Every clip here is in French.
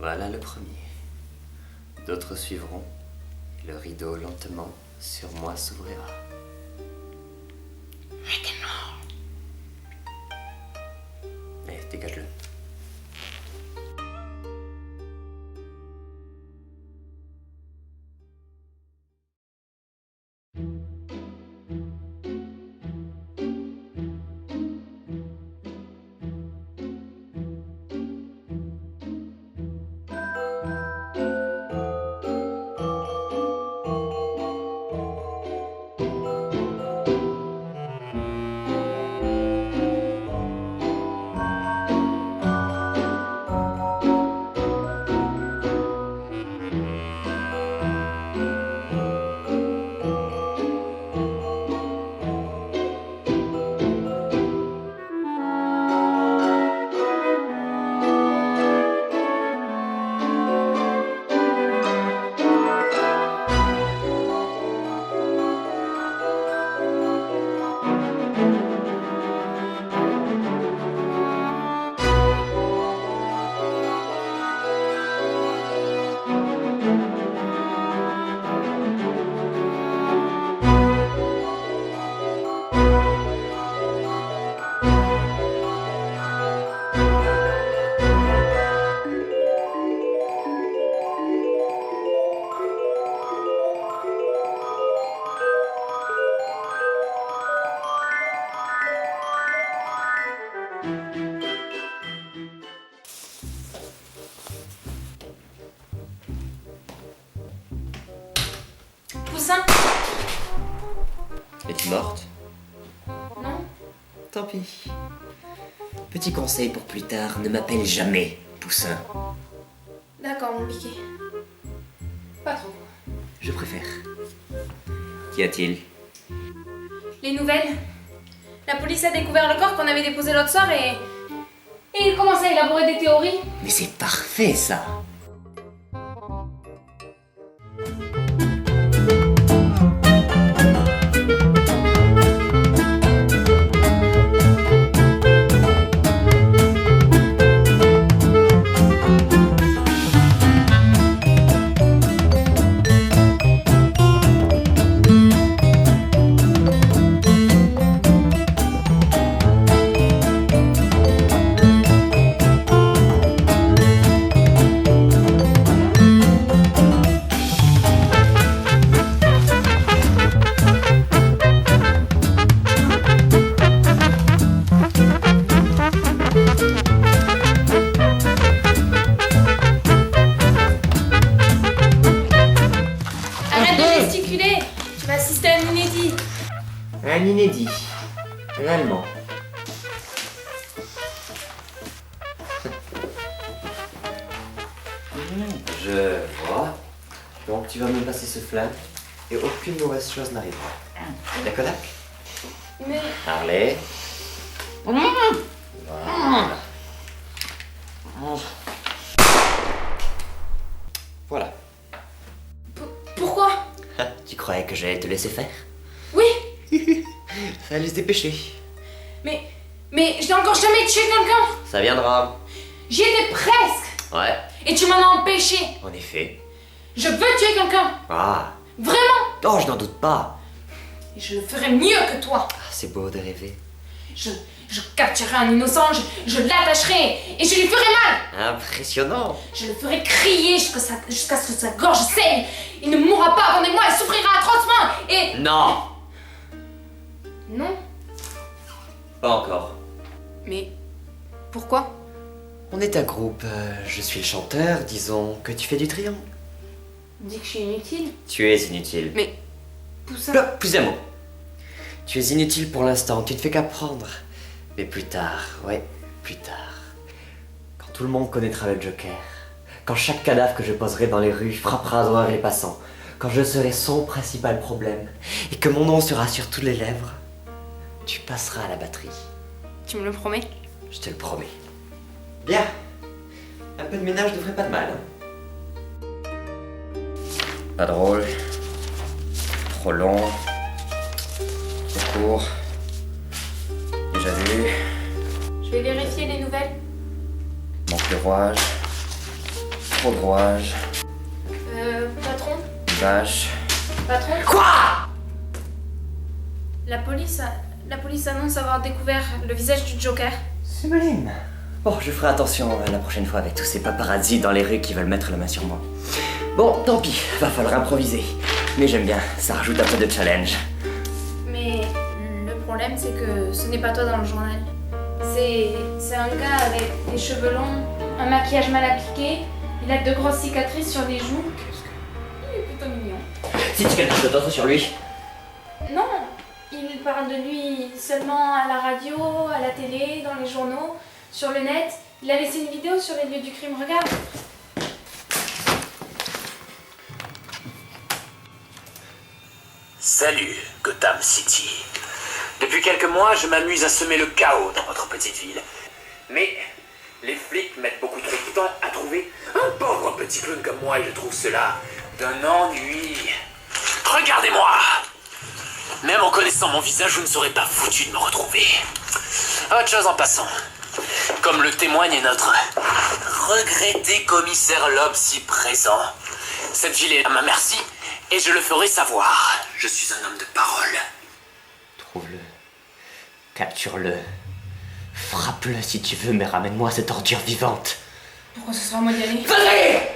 Voilà le premier. D'autres suivront. Et le rideau lentement sur moi s'ouvrira. Maintenant. Allez, dégage-le. Poussin? Es-tu morte? Non. Tant pis. Petit conseil pour plus tard, ne m'appelle jamais Poussin. D'accord, mon piqué. Pas trop. Je préfère. Qu'y a-t-il? Les nouvelles? La police a découvert le corps qu'on avait déposé l'autre soir et il commence à élaborer des théories. Mais c'est parfait, ça! Arrête de gesticuler. Tu vas assister à un inédit. Un inédit. Réellement. Je vois. Donc tu vas me passer ce flingue et aucune mauvaise chose n'arrivera. D'accord? Mais... Harley. Voilà. Voilà. Pourquoi? Tu croyais que j'allais te laisser faire? Oui. Fallait se dépêcher. Mais je n'ai encore jamais tué quelqu'un. Ça viendra. J'y étais presque. Ouais, Et tu m'en as empêché. en effet. Je veux tuer quelqu'un. Ah, Vraiment. oh, je n'en doute pas. Et je le ferai mieux que toi. Ah, c'est beau de rêver. Je capturerai un innocent, je l'attacherai et je lui ferai mal. Impressionnant. Je le ferai crier jusqu'à ce que sa gorge saigne. Il ne mourra pas avant des mois, il souffrira atrocement et... Non, Non. pas encore. Mais... Pourquoi? On est un groupe, je suis le chanteur, disons que tu fais du triomphe. Dis que je suis inutile. Tu es inutile. Mais... Poussin... Plus un mot. Tu es inutile pour l'instant, tu ne fais qu'apprendre. Mais plus tard, ouais, plus tard. Quand tout le monde connaîtra le Joker, quand chaque cadavre que je poserai dans les rues frappera à doigt les passants, quand je serai son principal problème, et que mon nom sera sur toutes les lèvres, tu passeras à la batterie. Tu me le promets? Je te le promets. Bien. Un peu de ménage ne ferait pas de mal. Hein. Pas drôle. Trop long. Trop court. Déjà vu. Je vais vérifier les nouvelles. Manque de rouage. Foudroiage. Patron? Vache. Patron? Quoi? La police annonce avoir découvert le visage du Joker. Sublime. Bon, je ferai attention la prochaine fois avec tous ces paparazzis dans les rues qui veulent mettre la main sur moi. Bon, tant pis, va falloir improviser. Mais j'aime bien, ça rajoute un peu de challenge. Mais le problème, c'est que ce n'est pas toi dans le journal. C'est un gars avec des cheveux longs, un maquillage mal appliqué, il a de grosses cicatrices sur les joues. Il est plutôt mignon. Si tu quelque chose d'autre sur lui? Non, il parle de lui seulement à la radio, à la télé, dans les journaux, sur le net. Il a laissé une vidéo sur les lieux du crime, regarde. Salut, Gotham City. Depuis quelques mois, je m'amuse à semer le chaos dans votre petite ville. Mais les flics mettent beaucoup trop de temps à trouver un pauvre petit clown comme moi et je trouve cela d'un ennui. Regardez-moi! Même en connaissant mon visage, je ne serais pas foutu de me retrouver. Autre chose en passant. Comme le témoigne notre regretté commissaire Loeb si présent. Cette ville est à ma merci et je le ferai savoir. Je suis un homme de parole. Trouve-le. Capture-le. Frappe-le si tu veux, mais ramène-moi cette ordure vivante. Pourquoi ce sera à moi d'y aller? Vas-y!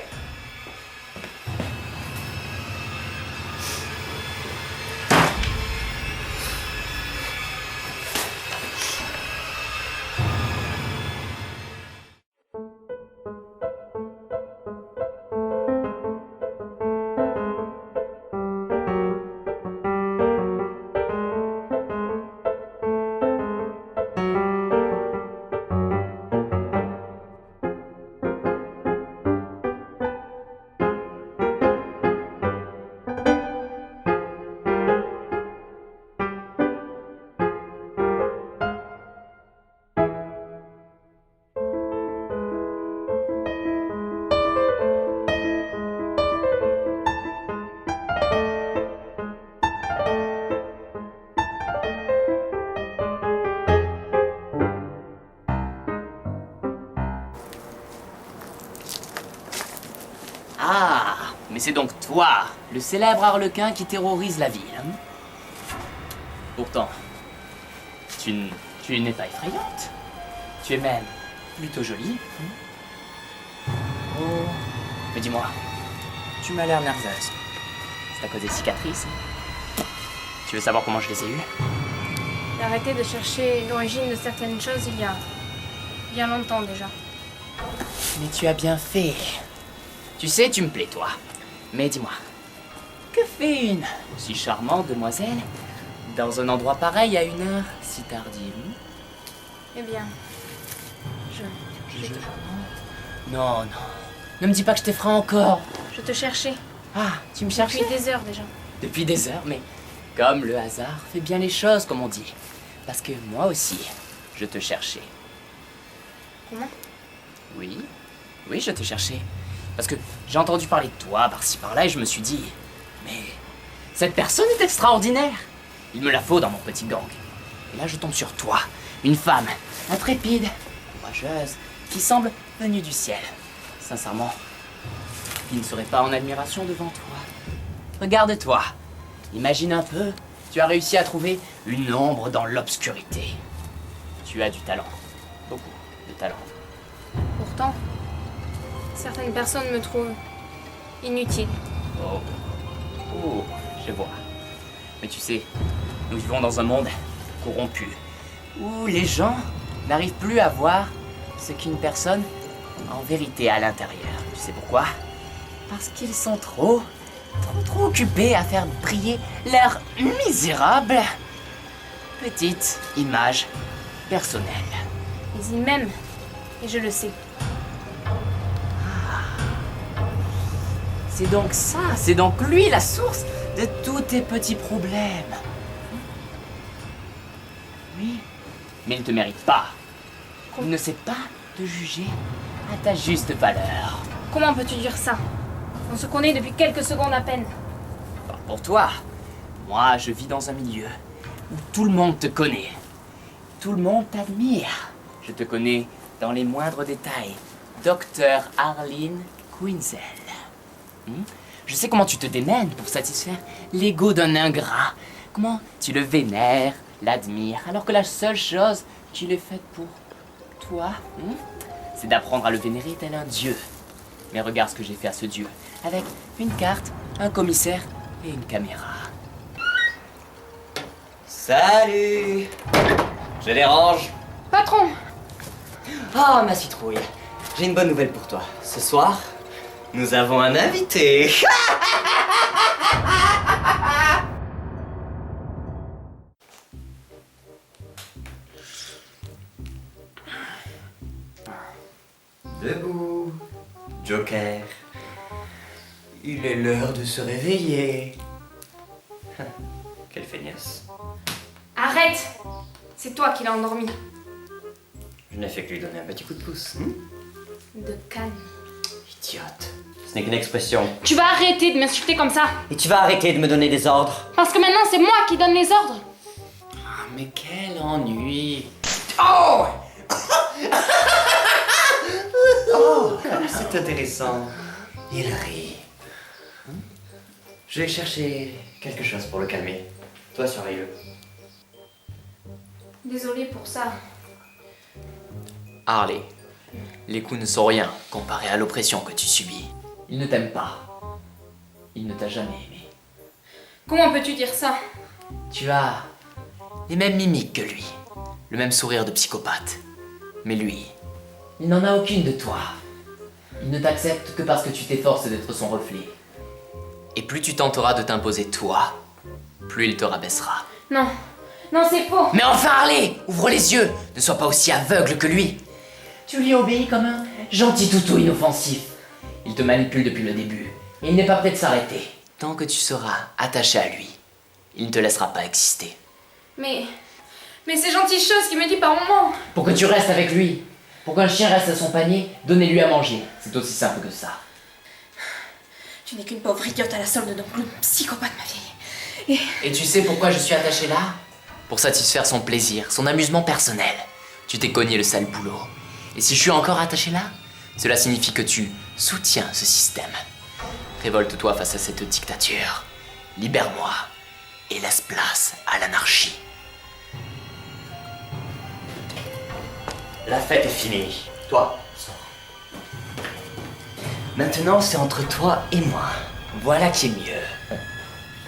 Ah, mais c'est donc toi, le célèbre harlequin qui terrorise la ville. Hein? Pourtant, tu n'es pas effrayante. Tu es même plutôt jolie. Hein? Oh, mais dis-moi, tu m'as l'air nerveuse. C'est à cause des cicatrices. Tu veux savoir comment je les ai eues? J'ai arrêté de chercher l'origine de certaines choses il y a bien longtemps déjà. Mais tu as bien fait. Tu sais, tu me plais, toi. Mais dis-moi, que fait une si charmante demoiselle dans un endroit pareil à une heure si tardive? Eh bien, Non, non. Ne me dis pas que je t'effraie encore. je te cherchais Ah, tu me cherches depuis des heures déjà. depuis des heures, mais comme le hasard fait bien les choses, comme on dit. Parce que moi aussi, je te cherchais. Comment? Oui, oui, je te cherchais. Parce que j'ai entendu parler de toi par-ci par-là et je me suis dit, mais cette personne est extraordinaire. Il me la faut dans mon petit gang. Et là, je tombe sur toi, une femme intrépide, courageuse, qui semble venue du ciel. Sincèrement, qui ne serait pas en admiration devant toi. Regarde-toi. Imagine un peu, tu as réussi à trouver une ombre dans l'obscurité. Tu as du talent. Beaucoup de talent. Pourtant, certaines personnes me trouvent inutile. Oh. Oh, je vois. Mais tu sais, nous vivons dans un monde corrompu, où les gens n'arrivent plus à voir ce qu'une personne a en vérité à l'intérieur. Tu sais pourquoi? Parce qu'ils sont trop occupés à faire briller leur misérable petite image personnelle. Mais ils m'aiment, et je le sais. C'est donc ça, c'est donc lui la source de tous tes petits problèmes. Oui, mais il ne te mérite pas. Il ne sait pas te juger à ta juste valeur. Comment peux-tu dire ça? On se connaît depuis quelques secondes à peine. Pas pour toi. Moi, je vis dans un milieu où tout le monde te connaît. Tout le monde t'admire. Je te connais dans les moindres détails. Docteur Arline Quinzel. Je sais comment tu te démènes pour satisfaire l'ego d'un ingrat. Comment tu le vénères, l'admires, alors que la seule chose qu'il ait faite pour toi, c'est d'apprendre à le vénérer tel un dieu. Mais regarde ce que j'ai fait à ce dieu, avec une carte, un commissaire et une caméra. Salut! Je dérange? Patron, Ah, ma citrouille, j'ai une bonne nouvelle pour toi. Ce soir, nous avons un invité. Debout, Joker. Il est l'heure de se réveiller. Quelle feignasse. arrête. C'est toi qui l'as endormi. Je n'ai fait que lui donner un petit coup de pouce. De canne. Idiote. Ce n'est qu'une expression. Tu vas arrêter de m'insulter comme ça. Et tu vas arrêter de me donner des ordres. Parce que maintenant, c'est moi qui donne les ordres. Ah, mais quel ennui. Oh! Oh, c'est intéressant. Il rit. Je vais chercher quelque chose pour le calmer. Toi, surveille-le. Désolée pour ça. Harley, les coups ne sont rien comparé à l'oppression que tu subis. Il ne t'aime pas. Il ne t'a jamais aimé. Comment peux-tu dire ça? Tu as les mêmes mimiques que lui, le même sourire de psychopathe. Mais lui, il n'en a aucune de toi. Il ne t'accepte que parce que tu t'efforces d'être son reflet. Et plus tu tenteras de t'imposer toi, plus il te rabaissera. Non. Non, c'est faux. Mais enfin, Harley, ouvre les yeux, ne sois pas aussi aveugle que lui. Tu lui obéis comme un gentil toutou inoffensif. Il te manipule depuis le début, et il n'est pas prêt de s'arrêter. Tant que tu seras attaché à lui, il ne te laissera pas exister. Mais ces gentilles choses qu'il me dit par moments. Pour que tu restes avec lui, pour qu'un chien reste à son panier, donnez-lui à manger. C'est aussi simple que ça. Tu n'es qu'une pauvre idiote à la solde d'un clown psychopathe, ma vieille. Et tu sais pourquoi je suis attaché là? Pour satisfaire son plaisir, son amusement personnel. Tu t'es cogné le sale boulot. Et si je suis encore attaché là, cela signifie que tu soutiens ce système. Révolte-toi face à cette dictature. Libère-moi et laisse place à l'anarchie. La fête est finie. Toi, sors. Maintenant, c'est entre toi et moi. Voilà qui est mieux.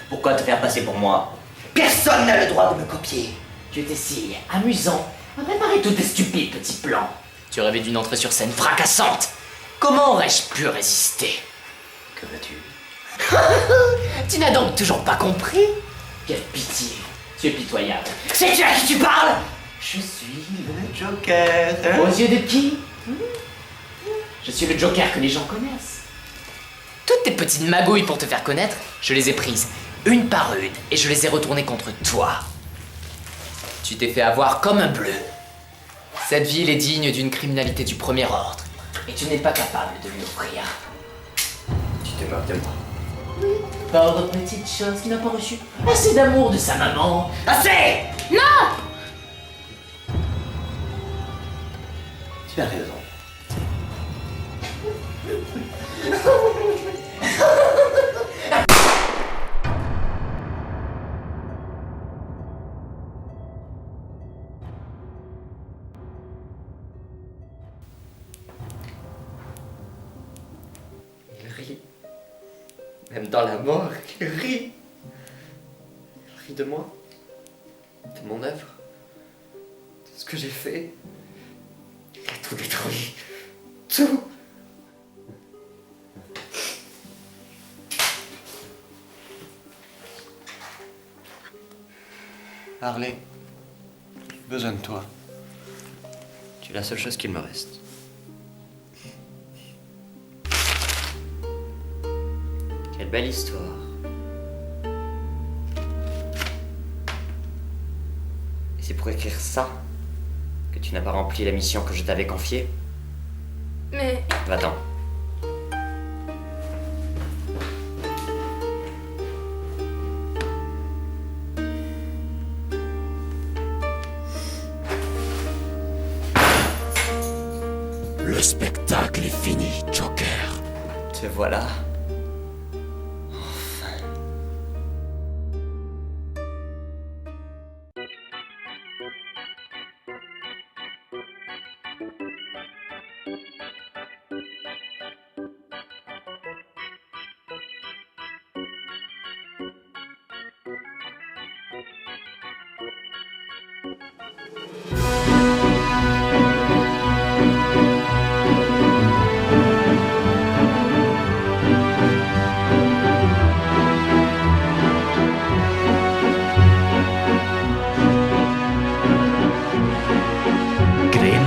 Pourquoi te faire passer pour moi? Personne n'a le droit de me copier. Tu étais si amusant à préparer tous tes stupides petits plans. Tu rêvais d'une entrée sur scène fracassante. Comment aurais-je pu résister? Que veux-tu? Tu n'as donc toujours pas compris? Quelle pitié. Tu es pitoyable. Sais-tu à qui tu parles? Je suis le Joker. Aux yeux de qui? Je suis le Joker que les gens connaissent. Toutes tes petites magouilles pour te faire connaître, je les ai prises une par une et je les ai retournées contre toi. Tu t'es fait avoir comme un bleu. Cette ville est digne d'une criminalité du premier ordre et tu n'es pas capable de lui offrir. Tu te moques de moi. Pauvre petite chose qui n'a pas reçu assez d'amour de sa maman. Assez! Non! Tu as raison. Il rit. Même dans la mort, il rit. Il rit de moi, de mon œuvre, de ce que j'ai fait. Il a tout détruit. Tout. Harley, j'ai besoin de toi. Tu es la seule chose qu'il me reste. Quelle belle histoire. Et c'est pour écrire ça que tu n'as pas rempli la mission que je t'avais confiée? Mais Va-t'en. Le spectacle est fini, Joker. Te voilà.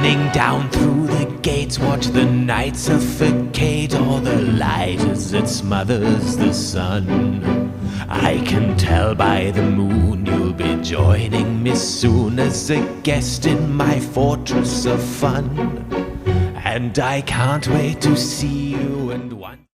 Grinning down through the gates, watch the night suffocate all the light as it smothers the sun. I can tell by the moon you'll be joining me soon as a guest in my fortress of fun. And I can't wait to see you and one